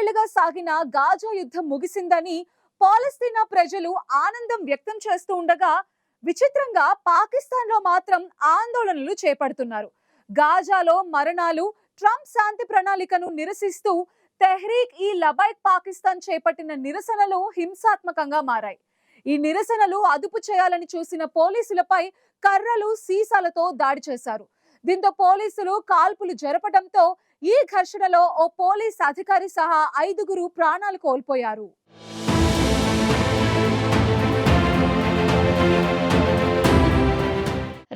ఏళ్లుగా సాగిన గాజా యుద్ధం ముగిసిందని పాలస్తీనా ప్రజలు ఆనందం వ్యక్తం చేస్తూ ఉండగా విచిత్రంగా పాకిస్తాన్ లో మాత్రం ఆందోళనలు చేపడుతున్నారు. గాజాలో మరణాలు, ట్రంప్ శాంతి ప్రణాళికను నిరసిస్తూ తెహ్రీక్ ఈ లబైక్ పాకిస్తాన్ చేపట్టిన నిరసనలు హింసాత్మకంగా మారాయి. ఈ నిరసనలు అదుపు చేయాలని చూసిన పోలీసులపై కర్రలు, సీసాలతో దాడి చేశారు. దీంతో పోలీసులు కాల్పులు జరపడంతో ఈ ఘర్షణలో ఓ పోలీస్ అధికారి సహా 5గురు ప్రాణాలు కోల్పోయారు.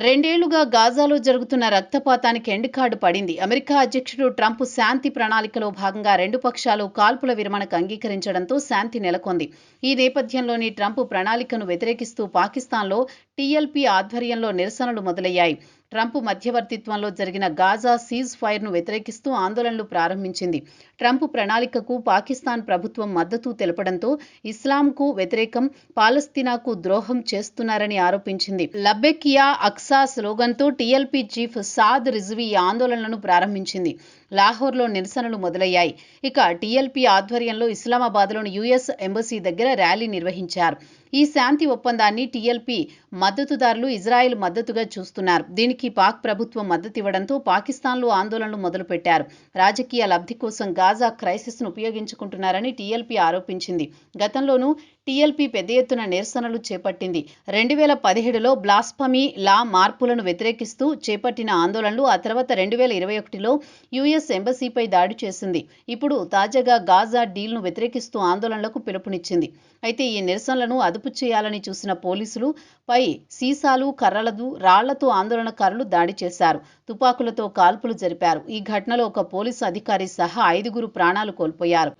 రెండేళ్లుగా గాజాలో జరుగుతున్న రక్తపాతానికి ఎండ్ కార్డు పడింది. అమెరికా అధ్యక్షుడు ట్రంప్ శాంతి ప్రణాళికలో భాగంగా రెండు పక్షాలు కాల్పుల విరమణకు అంగీకరించడంతో శాంతి నెలకొంది. ఈ నేపథ్యంలోని ట్రంప్ ప్రణాళికను వ్యతిరేకిస్తూ పాకిస్తాన్లో టీఎల్పీ ఆధ్వర్యంలో నిరసనలు మొదలయ్యాయి. ట్రంప్ మధ్యవర్తిత్వంలో జరిగిన గాజా సీజ్ ఫైర్ను వ్యతిరేకిస్తూ ఆందోళనలు ప్రారంభించింది. ట్రంప్ ప్రణాళికకు పాకిస్తాన్ ప్రభుత్వం మద్దతు తెలపడంతో ఇస్లాంకు వ్యతిరేకం, పాలస్తీనాకు ద్రోహం చేస్తున్నారని ఆరోపించింది. లబ్బెకియా అక్సా స్లోగన్తో టీఎల్పీ చీఫ్ సాద్ రిజ్వీ ఈ ఆందోళనలను ప్రారంభించింది. లాహోర్లో నిరసనలు మొదలయ్యాయి. ఇక టీఎల్పీ ఆధ్వర్యంలో ఇస్లామాబాద్లోని యుఎస్ ఎంబసీ దగ్గర ర్యాలీ నిర్వహించారు. ఈ శాంతి ఒప్పందాన్ని టీఎల్పీ మద్దతుదారులు ఇజ్రాయెల్ మద్దతుగా చూస్తున్నారు. దీనికి పాక్ ప్రభుత్వం మద్దతివ్వడంతో పాకిస్తాన్లో ఆందోళనలు మొదలుపెట్టారు. రాజకీయ లబ్ధి కోసం గాజా క్రైసిస్ను ఉపయోగించుకుంటున్నారని టీఎల్పీ ఆరోపించింది. గతంలోనూ టీఎల్పీ పెద్ద ఎత్తున నిరసనలు చేపట్టింది. 2017లో బ్లాస్ఫమీ లా మార్పులను వ్యతిరేకిస్తూ చేపట్టిన ఆందోళనలు, ఆ తర్వాత 2021లో యుఎస్ ఎంబసీపై దాడి చేసింది. ఇప్పుడు తాజాగా గాజా డీల్ను వ్యతిరేకిస్తూ ఆందోళనలకు పిలుపునిచ్చింది. అయితే ఈ నిరసనలను అదుపు చేయాలని చూసిన పోలీసులు పై సీసాలు, కర్రలదు, రాళ్లతో ఆందోళనకారులు దాడి చేశారు. తుపాకులతో కాల్పులు జరిపారు. ఈ ఘటనలో ఒక పోలీసు అధికారి సహా 5గురు ప్రాణాలు కోల్పోయారు.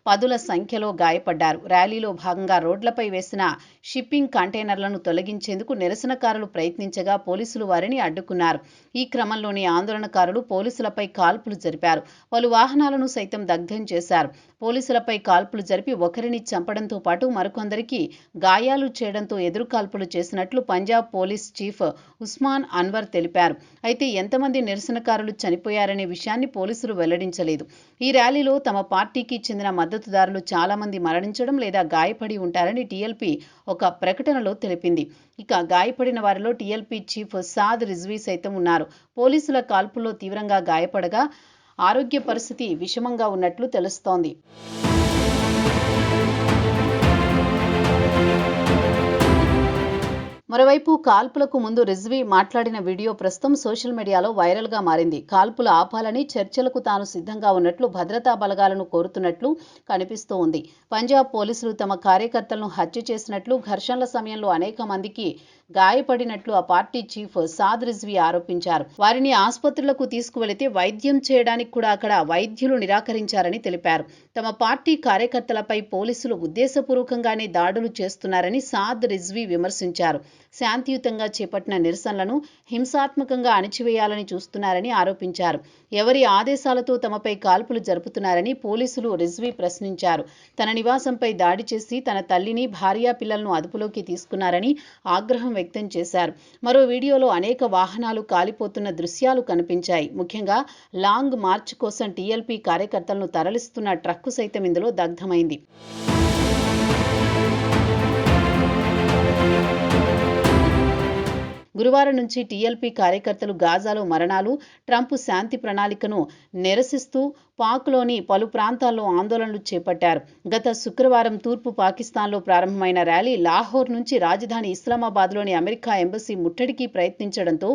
పదుల సంఖ్యలో గాయపడ్డారు. ర్యాలీలో భాగంగా రోడ్లపై వేసిన షిప్పింగ్ కంటైనర్లను తొలగించేందుకు నిరసనకారులు ప్రయత్నించగా పోలీసులు వారిని అడ్డుకున్నారు. ఈ క్రమంలోనే ఆందోళనకారులు పోలీసులపై కాల్పులు జరిపారు. పలు వాహనాలను సైతం దగ్ధం చేశారు. పోలీసులపై కాల్పులు జరిపి ఒకరిని చంపడంతో పాటు మరికొందరికి గాయాలు చేయడంతో ఎదురుకాల్పులు చేసినట్లు పంజాబ్ పోలీస్ చీఫ్ ఉస్మాన్ అన్వర్ తెలిపారు. అయితే ఎంతమంది నిరసనకారులు చనిపోయారనే విషయాన్ని పోలీసులు వెల్లడించలేదు. ఈ ర్యాలీలో తమ పార్టీకి చెందిన మద్దతుదారులు చాలా మంది మరణించడం లేదా గాయపడి ఉంటారని టీఎల్పీ ఒక ప్రకటనలో తెలిపింది. ఇక గాయపడిన వారిలో టీఎల్పీ చీఫ్ సాద్ రిజ్వీ సైతం ఉన్నారు. పోలీసుల కాల్పుల్లో తీవ్రంగా గాయపడగా ఆరోగ్య పరిస్థితి విషమంగా ఉన్నట్లు తెలుస్తోంది. మరోవైపు కాల్పులకు ముందు రిజ్వీ మాట్లాడిన వీడియో ప్రస్తుతం సోషల్ మీడియాలో వైరల్గా మారింది. కాల్పులు ఆపాలని, చర్చలకు తాను సిద్ధంగా ఉన్నట్లు భద్రతా బలగాలను కోరుతున్నట్లు కనిపిస్తూ ఉంది. పంజాబ్ పోలీసులు తమ కార్యకర్తలను హత్య చేసినట్లు, ఘర్షణల సమయంలో అనేక మందికి గాయపడినట్లు ఆ పార్టీ చీఫ్ సాద్ రిజ్వీ ఆరోపించారు. వారిని ఆసుపత్రులకు తీసుకువెళితే వైద్యం చేయడానికి కూడా అక్కడ వైద్యులు నిరాకరించారని తెలిపారు. తమ పార్టీ కార్యకర్తలపై పోలీసులు ఉద్దేశపూర్వకంగానే దాడులు చేస్తున్నారని సాద్ రిజ్వీ విమర్శించారు. శాంతియుతంగా చేపట్టిన నిరసనలను హింసాత్మకంగా అణిచివేయాలని చూస్తున్నారని ఆరోపించారు. ఎవరి ఆదేశాలతో తమపై కాల్పులు జరుపుతున్నారని పోలీసులు రిజ్వీ ప్రశ్నించారు. తన నివాసంపై దాడి చేసి తన తల్లిని, భార్యా పిల్లలను అదుపులోకి తీసుకున్నారని ఆగ్రహం వ్యక్తం చేశారు. మరో వీడియోలో అనేక వాహనాలు కాలిపోతున్న దృశ్యాలు కనిపించాయి. ముఖ్యంగా లాంగ్ మార్చ్ కోసం టీఎల్పీ కార్యకర్తలను తరలిస్తున్న ట్రక్కు సైతం ఇందులో దగ్ధమైంది. గురువారం నుంచి టీఎల్పీ కార్యకర్తలు గాజాలో మరణాలు, ట్రంప్ శాంతి ప్రణాళికను నిరసిస్తూ పాక్లోని పలు ప్రాంతాల్లో ఆందోళనలు చేపట్టారు. గత శుక్రవారం తూర్పు పాకిస్తాన్లో ప్రారంభమైన ర్యాలీ లాహోర్ నుంచి రాజధాని ఇస్లామాబాద్లోని అమెరికా ఎంబసీ ముట్టడికి ప్రయత్నించడంతో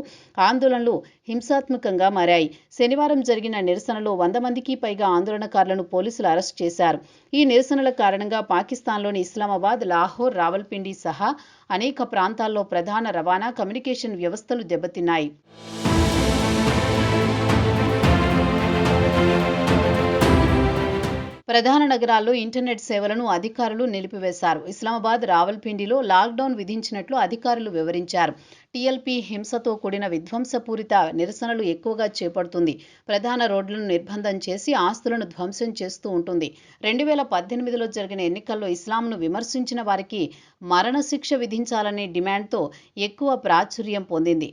ఆందోళనలు హింసాత్మకంగా మారాయి. శనివారం జరిగిన నిరసనలో 100 మందికి పైగా ఆందోళనకారులను పోలీసులు అరెస్ట్ చేశారు. ఈ నిరసనల కారణంగా పాకిస్తాన్లోని ఇస్లామాబాద్, లాహోర్, రావల్పిండి సహా అనేక ప్రాంతాల్లో ప్రధాన రవాణా, కమ్యూనికేషన్ వ్యవస్థలు దెబ్బతిన్నాయి. ప్రధాన నగరాల్లో ఇంటర్నెట్ సేవలను అధికారులు నిలిపివేశారు. ఇస్లామాబాద్, రావల్పిండిలో లాక్డౌన్ విధించినట్లు అధికారులు వివరించారు. టీఎల్పీ హింసతో కూడిన విధ్వంసపూరిత నిరసనలు ఎక్కువగా చేపడుతుంది. ప్రధాన రోడ్లను నిర్బంధం చేసి ఆస్తులను ధ్వంసం చేస్తూ ఉంటుంది. 2018లో జరిగిన ఎన్నికల్లో ఇస్లాంను విమర్శించిన వారికి మరణశిక్ష విధించాలనే డిమాండ్తో ఎక్కువ ప్రాచుర్యం పొందింది.